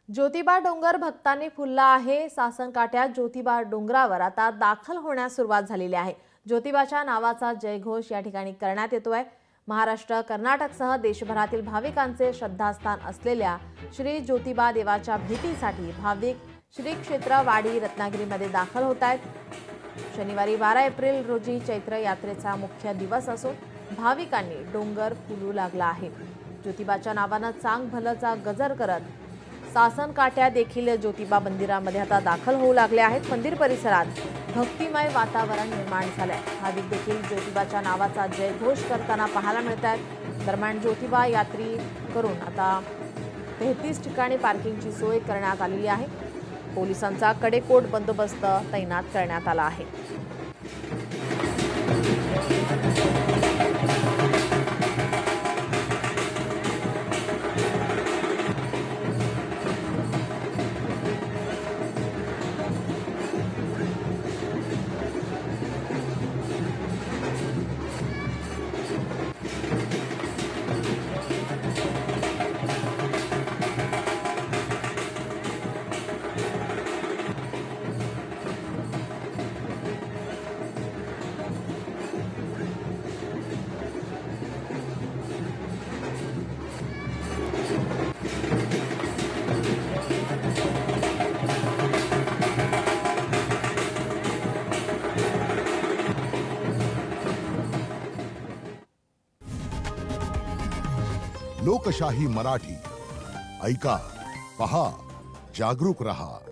ज्योतिबा डोंगर भक्तांनी फुलला आहे। सासन काठ्यात ज्योतिबा डोंगरावर आता दाखल होण्यास सुरुवात झालेली आहे। ज्योतिबाच्या नावाचा जयघोष या ठिकाणी करण्यात येतोय। महाराष्ट्र, कर्नाटकसह देशभरातील भाविकांचे श्रद्धास्थान असलेल्या श्री ज्योतिबा देवाच्या भेटीसाठी भाविक श्री क्षेत्र वाडी रत्नागिरीमध्ये दाखल होत आहेत। शनिवारी 12 एप्रिल रोजी चैत्र यात्रेचा मुख्य दिवस असून भाविकांनी डोंगर फुलू लागला आहे। ज्योतिबाच्या नावाने चांग भलचा गजर करत सासन काठ्या देखील ज्योतिबा मंदिरामध्ये आता दाखल होऊ लागले आहेत। मंदिर परिसरात भक्तिमय वातावरण निर्माण झालंय। भाविक देखील ज्योतिबाच्या नावाचा जयघोष करताना पाहायला मिळतात। दरम्यान ज्योतिबा यात्री करून आता 33 ठिकाणी पार्किंगची सोय करण्यात आलेली आहे। पोलिसांचा कडेकोट बंदोबस्त तैनात करण्यात आला आहे। लोकशाही मराठी ऐका, पहा, जागरूक रहा।